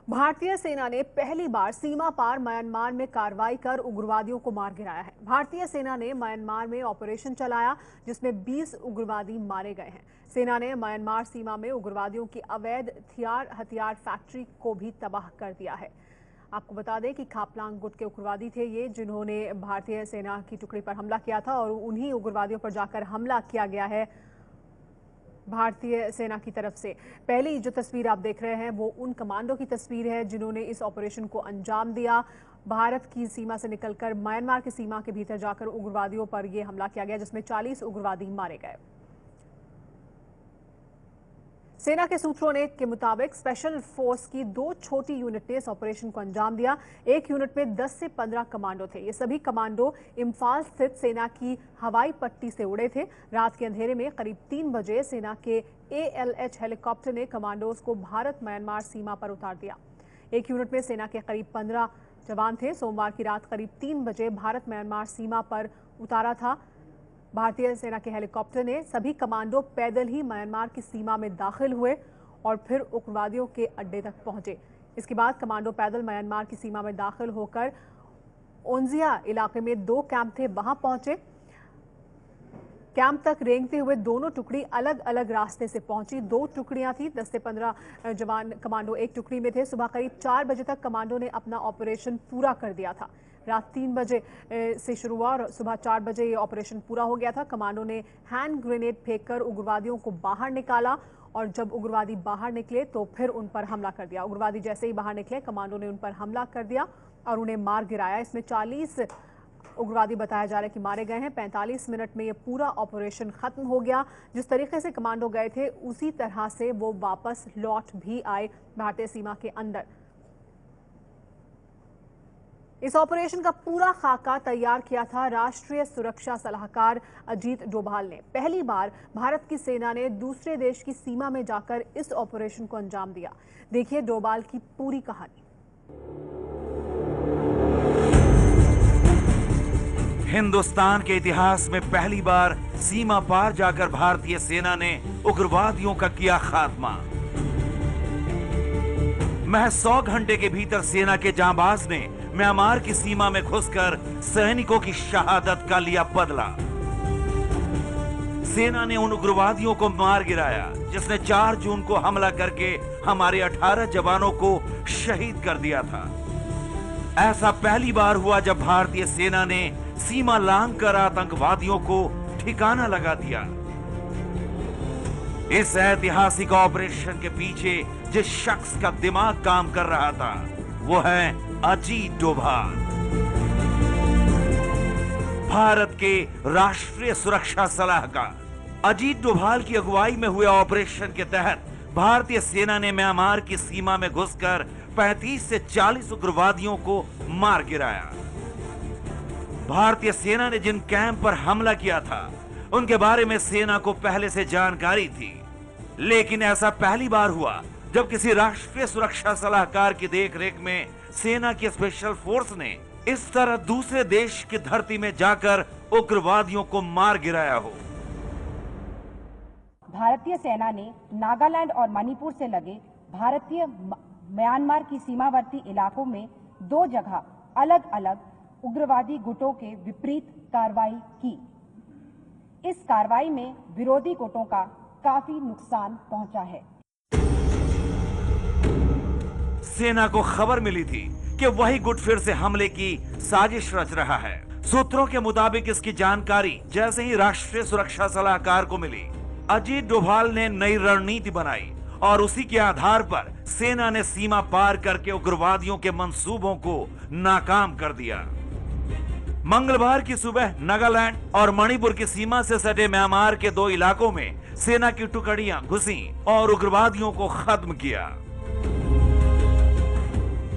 भारतीय सेना ने पहली बार सीमा पार म्यांमार में कार्रवाई कर उग्रवादियों को मार गिराया है। भारतीय सेना ने म्यांमार में ऑपरेशन चलाया जिसमें 20 उग्रवादी मारे गए हैं। सेना ने म्यांमार सीमा में उग्रवादियों की अवैध हथियार फैक्ट्री को भी तबाह कर दिया है। आपको बता दें कि खापलांग गुट के उग्रवादी थे ये, जिन्होंने भारतीय सेना की टुकड़ी पर हमला किया था और उन्हीं उग्रवादियों पर जाकर हमला किया गया है भारतीय सेना की तरफ से। पहली जो तस्वीर आप देख रहे हैं वो उन कमांडो की तस्वीर है जिन्होंने इस ऑपरेशन को अंजाम दिया। भारत की सीमा से निकलकर म्यांमार की सीमा के भीतर जाकर उग्रवादियों पर यह हमला किया गया जिसमें 40 उग्रवादी मारे गए। सेना के सूत्रों ने के मुताबिक स्पेशल फोर्स की 2 छोटी यूनिट ने इस ऑपरेशन को अंजाम दिया। एक यूनिट में 10 से 15 कमांडो थे। ये सभी कमांडो इम्फाल स्थित सेना की हवाई पट्टी से उड़े थे। रात के अंधेरे में करीब 3 बजे सेना के ALH हेलीकॉप्टर ने कमांडोज को भारत म्यांमार सीमा पर उतार दिया। एक यूनिट में सेना के करीब 15 जवान थे। सोमवार की रात करीब 3 बजे भारत म्यांमार सीमा पर उतारा था। भारतीय सेना के हेलीकॉप्टर ने सभी कमांडो पैदल ही म्यांमार की सीमा में दाखिल हुए और फिर उग्रवादियों के अड्डे तक पहुंचे। इसके बाद कमांडो पैदल म्यांमार की सीमा में दाखिल होकर ओंजिया इलाके में 2 कैंप थे वहां पहुंचे। कैंप तक रेंगते हुए दोनों टुकड़ी अलग अलग रास्ते से पहुंची। 2 टुकड़ियां थी, 10 से 15 जवान कमांडो एक टुकड़ी में थे। सुबह करीब 4 बजे तक कमांडो ने अपना ऑपरेशन पूरा कर दिया था। रात 3 बजे से शुरू हुआ और सुबह 4 बजे ये ऑपरेशन पूरा हो गया था। कमांडो ने हैंड ग्रेनेड फेंककर उग्रवादियों को बाहर निकाला और जब उग्रवादी बाहर निकले तो फिर उन पर हमला कर दिया। उग्रवादी जैसे ही बाहर निकले कमांडो ने उन पर हमला कर दिया और उन्हें मार गिराया। इसमें 40 उग्रवादी बताया जा रहा है कि मारे गए हैं। 45 मिनट में ये पूरा ऑपरेशन खत्म हो गया। जिस तरीके से कमांडो गए थे उसी तरह से वो वापस लौट भी आए भारतीय सीमा के अंदर। इस ऑपरेशन का पूरा खाका तैयार किया था राष्ट्रीय सुरक्षा सलाहकार अजीत डोभाल ने। पहली बार भारत की सेना ने दूसरे देश की सीमा में जाकर इस ऑपरेशन को अंजाम दिया। देखिए डोभाल की पूरी कहानी। हिंदुस्तान के इतिहास में पहली बार सीमा पार जाकर भारतीय सेना ने उग्रवादियों का किया खात्मा। महज 100 घंटे के भीतर सेना के जांबाज ने म्यांमार की सीमा में घुसकर सैनिकों की शहादत का लिया बदला। सेना ने उन उग्रवादियों को मार गिराया जिसने 4 जून को हमला करके हमारे 18 जवानों को शहीद कर दिया था। ऐसा पहली बार हुआ जब भारतीय सेना ने सीमा लांघकर आतंकवादियों को ठिकाना लगा दिया। इस ऐतिहासिक ऑपरेशन के पीछे जिस शख्स का दिमाग काम कर रहा था वो है अजीत डोभाल, भारत के राष्ट्रीय सुरक्षा सलाहकार। अजीत डोभाल की अगुवाई में हुए ऑपरेशन के तहत भारतीय सेना ने म्यांमार की सीमा में घुसकर 35 से 40 उग्रवादियों को मार गिराया। भारतीय सेना ने जिन कैंप पर हमला किया था उनके बारे में सेना को पहले से जानकारी थी, लेकिन ऐसा पहली बार हुआ जब किसी राष्ट्रीय सुरक्षा सलाहकार की देखरेख में सेना की स्पेशल फोर्स ने इस तरह दूसरे देश की धरती में जाकर उग्रवादियों को मार गिराया हो। भारतीय सेना ने नागालैंड और मणिपुर से लगे भारतीय म्यांमार की सीमावर्ती इलाकों में 2 जगह अलग अलग उग्रवादी गुटों के विपरीत कार्रवाई की। इस कार्रवाई में विरोधी गुटों का काफी नुकसान पहुंचा है। सेना को खबर मिली थी कि वही गुट फिर से हमले की साजिश रच रहा है। सूत्रों के मुताबिक इसकी जानकारी जैसे ही राष्ट्रीय सुरक्षा सलाहकार को मिली, अजीत डोभाल ने नई रणनीति बनाई और उसी के आधार पर सेना ने सीमा पार करके उग्रवादियों के मंसूबों को नाकाम कर दिया। मंगलवार की सुबह नागालैंड और मणिपुर की सीमा से सटे म्यांमार के 2 इलाकों में सेना की टुकड़ियां घुसी और उग्रवादियों को खत्म किया।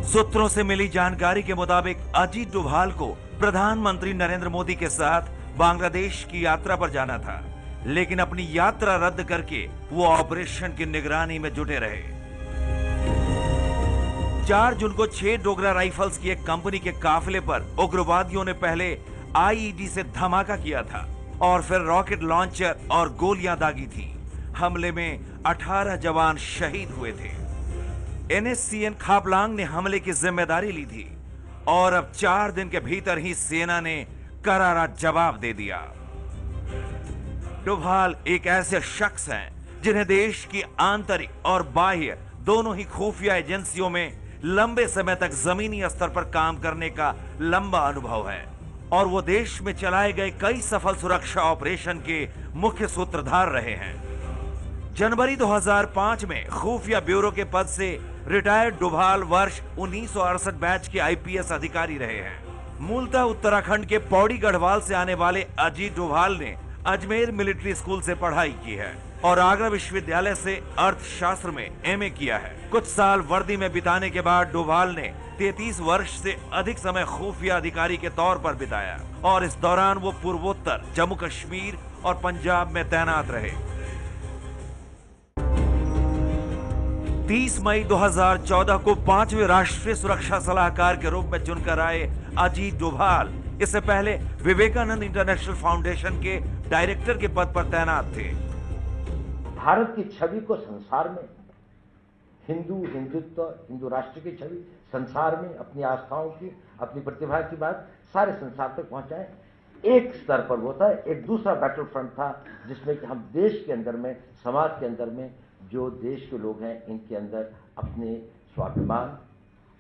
सूत्रों से मिली जानकारी के मुताबिक अजीत डोभाल को प्रधानमंत्री नरेंद्र मोदी के साथ बांग्लादेश की यात्रा पर जाना था, लेकिन अपनी यात्रा रद्द करके वो ऑपरेशन की निगरानी में जुटे रहे। 4 जून को 6 डोगरा राइफल्स की एक कंपनी के काफिले पर उग्रवादियों ने पहले IED से धमाका किया था और फिर रॉकेट लॉन्चर और गोलियां दागी थी। हमले में 18 जवान शहीद हुए थे। NSCN खापलांग ने हमले की जिम्मेदारी ली थी और अब 4 दिन के भीतर ही सेना ने करारा जवाब दे दिया। डोभाल एक ऐसे शख्स हैं जिन्हें देश की आंतरिक और बाह्य दोनों ही खुफिया एजेंसियों में लंबे समय तक जमीनी स्तर पर काम करने का लंबा अनुभव है और वो देश में चलाए गए कई सफल सुरक्षा ऑपरेशन के मुख्य सूत्रधार रहे हैं। जनवरी 2005 में खुफिया ब्यूरो के पद से रिटायर्ड डोभाल वर्ष 1968 बैच के IPS अधिकारी रहे हैं। मूलतः उत्तराखंड के पौड़ी गढ़वाल से आने वाले अजीत डोभाल ने अजमेर मिलिट्री स्कूल से पढ़ाई की है और आगरा विश्वविद्यालय से अर्थशास्त्र में MA किया है। कुछ साल वर्दी में बिताने के बाद डोभाल ने 33 वर्ष से अधिक समय खुफिया अधिकारी के तौर पर बिताया और इस दौरान वो पूर्वोत्तर, जम्मू कश्मीर और पंजाब में तैनात रहे। 30 मई 2014 को 5वें राष्ट्रीय सुरक्षा सलाहकार के रूप में चुनकर आए अजीत डोभाल इससे पहले विवेकानंद इंटरनेशनल फाउंडेशन के डायरेक्टर के पद पर तैनात थे। भारत की छवि को संसार में, हिंदू राष्ट्र की छवि संसार में अपनी आस्थाओं की, अपनी प्रतिभा की बात सारे संसार तक पहुंचाए। एक स्तर पर होता है, एक दूसरा बैटल फ्रंट था जिसमें कि हम देश के अंदर में, समाज के अंदर में जो देश के लोग हैं इनके अंदर अपने स्वाभिमान,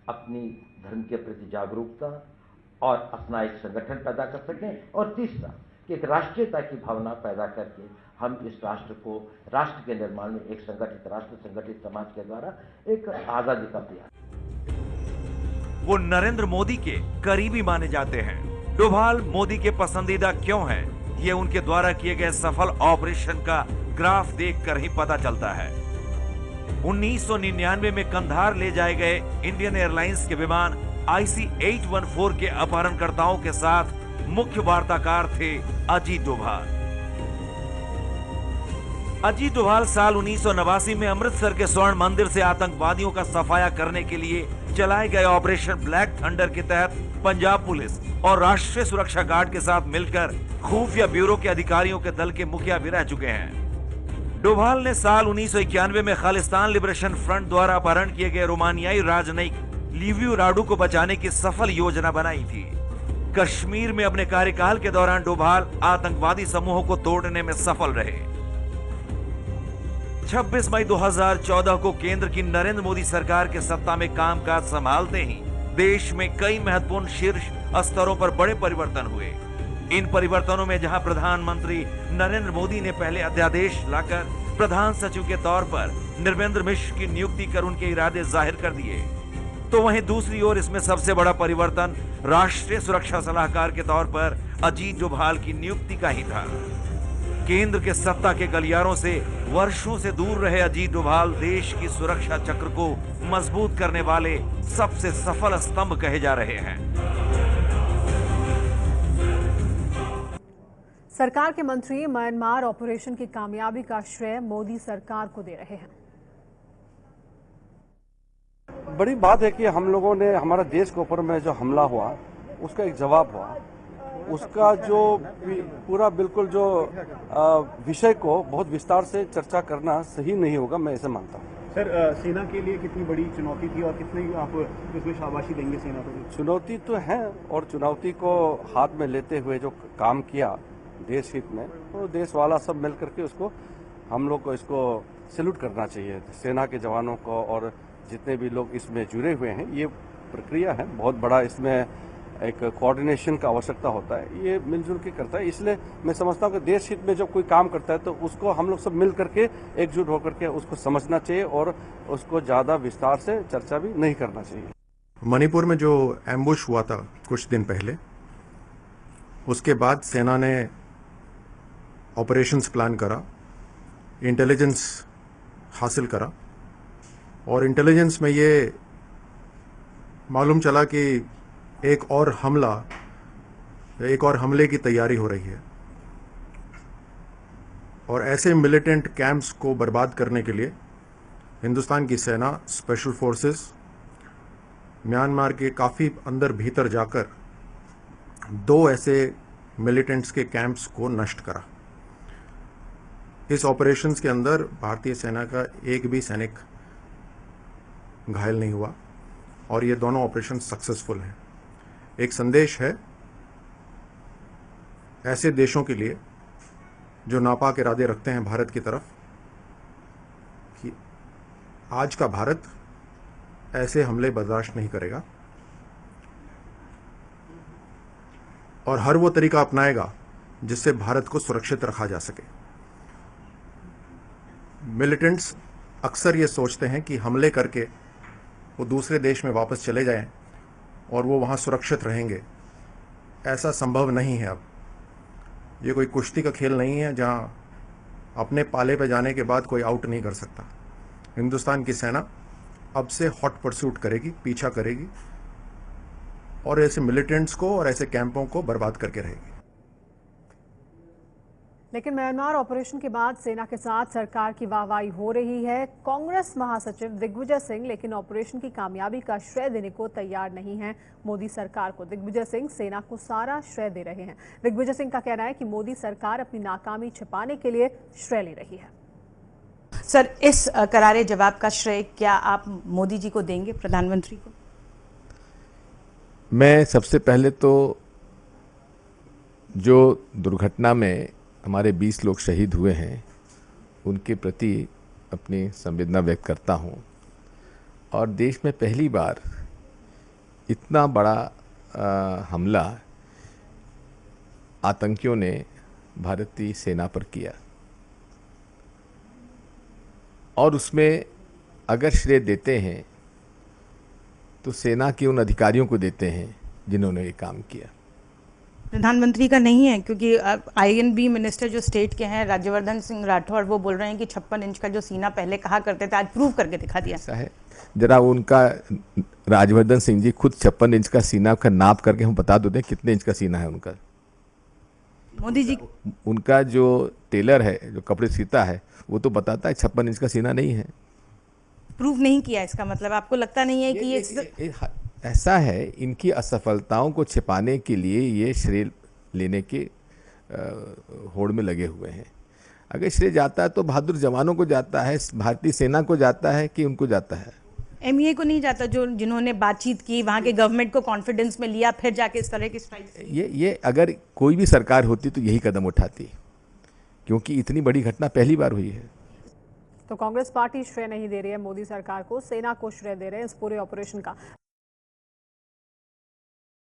अपनी धर्म के प्रति जागरूकता और अपना एक संगठन पैदा कर सकें और तीसरा कि एक राष्ट्रीयता की भावना पैदा करके हम इस राष्ट्र को, राष्ट्र के निर्माण में एक संगठित राष्ट्र, संगठित समाज के द्वारा एक आजादी का प्रयास। वो नरेंद्र मोदी के करीबी माने जाते हैं। डोभाल मोदी के पसंदीदा क्यों हैं? ये उनके द्वारा किए गए सफल ऑपरेशन का ग्राफ देखकर ही पता चलता है। 1999 में कंधार ले जाए गए इंडियन एयरलाइंस के विमान IC-814 के अपहरणकर्ताओं के साथ मुख्य वार्ताकार थे अजीत डोभाल। अजीत डोभाल साल 1989 में अमृतसर के स्वर्ण मंदिर से आतंकवादियों का सफाया करने के लिए चलाए गए ऑपरेशन ब्लैक थंडर के तहत पंजाब पुलिस और राष्ट्रीय सुरक्षा गार्ड के साथ मिलकर खुफिया ब्यूरो के अधिकारियों के दल के मुखिया भी रह चुके हैं। डोभाल ने साल 1991 में खालिस्तान लिबरेशन फ्रंट द्वारा अपहरण किए गए रोमानियाई राजनयिक लिवियो राडू को बचाने की सफल योजना बनाई थी। कश्मीर में अपने कार्यकाल के दौरान डोभाल आतंकवादी समूहों को तोड़ने में सफल रहे। 26 मई 2014 को केंद्र की नरेंद्र मोदी सरकार के सत्ता में कामकाज संभालते ही देश में कई महत्वपूर्ण शीर्ष स्तरों पर बड़े परिवर्तन हुए। इन परिवर्तनों में जहां प्रधानमंत्री नरेंद्र मोदी ने पहले अध्यादेश लाकर प्रधान सचिव के तौर पर निर्वेंद्र मिश्र की नियुक्ति कर उनके इरादे जाहिर कर दिए, तो वहीं दूसरी ओर इसमें सबसे बड़ा परिवर्तन राष्ट्रीय सुरक्षा सलाहकार के तौर पर अजीत डोभाल की नियुक्ति का ही था। केंद्र के सत्ता के गलियारों से वर्षों से दूर रहे अजीत डोभाल देश की सुरक्षा चक्र को मजबूत करने वाले सबसे सफल स्तंभ कहे जा रहे हैं। सरकार के मंत्री म्यांमार ऑपरेशन की कामयाबी का श्रेय मोदी सरकार को दे रहे हैं। बड़ी बात है कि हम लोगों ने, हमारा देश के ऊपर में जो हमला हुआ उसका एक जवाब हुआ, उसका जो पूरा बिल्कुल जो विषय को बहुत विस्तार से चर्चा करना सही नहीं होगा, मैं ऐसे मानता हूँ। सर, सेना के लिए कितनी बड़ी चुनौती थी और कितने आप इसमें शाबाशी देंगे सेना को? चुनौती तो है और चुनौती को हाथ में लेते हुए जो काम किया देश हित में, तो देश वाला सब मिल करके उसको, हम लोग को इसको सैल्यूट करना चाहिए, सेना के जवानों को और जितने भी लोग इसमें जुड़े हुए हैं। ये प्रक्रिया है बहुत बड़ा, इसमें एक कोऑर्डिनेशन का आवश्यकता होता है, ये मिलजुल के करता है। इसलिए मैं समझता हूँ कि देश हित में जब कोई काम करता है तो उसको हम लोग सब मिल करके एकजुट होकर के उसको समझना चाहिए और उसको ज़्यादा विस्तार से चर्चा भी नहीं करना चाहिए। मणिपुर में जो एम्बुश हुआ था कुछ दिन पहले, उसके बाद सेना ने ऑपरेशंस प्लान करा, इंटेलिजेंस हासिल करा और इंटेलिजेंस में ये मालूम चला कि एक और हमले की तैयारी हो रही है और ऐसे मिलिटेंट कैंप्स को बर्बाद करने के लिए हिंदुस्तान की सेना, स्पेशल फोर्सेस म्यांमार के काफ़ी अंदर भीतर जाकर 2 ऐसे मिलिटेंट्स के कैंप्स को नष्ट करा। इस ऑपरेशंस के अंदर भारतीय सेना का एक भी सैनिक घायल नहीं हुआ और ये दोनों ऑपरेशन सक्सेसफुल हैं। एक संदेश है ऐसे देशों के लिए जो नापाक इरादे रखते हैं भारत की तरफ कि आज का भारत ऐसे हमले बर्दाश्त नहीं करेगा और हर वो तरीका अपनाएगा जिससे भारत को सुरक्षित रखा जा सके। मिलिटेंट्स अक्सर ये सोचते हैं कि हमले करके वो दूसरे देश में वापस चले जाएं और वो वहाँ सुरक्षित रहेंगे। ऐसा संभव नहीं है। अब ये कोई कुश्ती का खेल नहीं है जहाँ अपने पाले पे जाने के बाद कोई आउट नहीं कर सकता। हिंदुस्तान की सेना अब से हॉट परसूट करेगी, पीछा करेगी और ऐसे मिलिटेंट्स को और ऐसे कैंपों को बर्बाद करके रहेगी। लेकिन म्यांमार ऑपरेशन के बाद सेना के साथ सरकार की वाहवाही हो रही है। कांग्रेस महासचिव दिग्विजय सिंह लेकिन ऑपरेशन की कामयाबी का श्रेय देने को तैयार नहीं है मोदी सरकार को। दिग्विजय सिंह सेना को सारा श्रेय दे रहे हैं। दिग्विजय सिंह का कहना है कि मोदी सरकार अपनी नाकामी छिपाने के लिए श्रेय ले रही है। सर, इस करारे जवाब का श्रेय क्या आप मोदी जी को देंगे, प्रधानमंत्री को? मैं सबसे पहले तो जो दुर्घटना में हमारे 20 लोग शहीद हुए हैं उनके प्रति अपनी संवेदना व्यक्त करता हूं और देश में पहली बार इतना बड़ा हमला आतंकियों ने भारतीय सेना पर किया और उसमें अगर श्रेय देते हैं तो सेना के उन अधिकारियों को देते हैं जिन्होंने ये काम किया। प्रधानमंत्री का नहीं है, क्योंकि INB मिनिस्टर जो स्टेट के हैं राज्यवर्धन सिंह राठौर, वो बोल रहे हैं कि 56 इंच का जो सीना पहले कहा करते थे आज प्रूव करके दिखा दिया। ऐसा है, जरा उनका राज्यवर्धन सिंह जी खुद 56 इंच का सीना का नाप करके हम बता देते कितने इंच का सीना है उनका। मोदी जी उनका जो टेलर है जो कपड़े सीता है वो तो बताता है 56 इंच का सीना नहीं है। प्रूव नहीं किया, इसका मतलब आपको लगता नहीं है कि ये ऐसा है, इनकी असफलताओं को छिपाने के लिए ये श्रेय लेने के होड़ में लगे हुए हैं। अगर श्रेय जाता है तो बहादुर जवानों को जाता है, भारतीय सेना को जाता है कि उनको जाता है? MEA को नहीं जाता, जो जिन्होंने बातचीत की, वहाँ के गवर्नमेंट को कॉन्फिडेंस में लिया, फिर जाके इस तरह की स्ट्राइक। ये अगर कोई भी सरकार होती तो यही कदम उठाती, क्योंकि इतनी बड़ी घटना पहली बार हुई है। तो कांग्रेस पार्टी श्रेय नहीं दे रही है मोदी सरकार को, सेना को श्रेय दे रहे हैं इस पूरे ऑपरेशन का।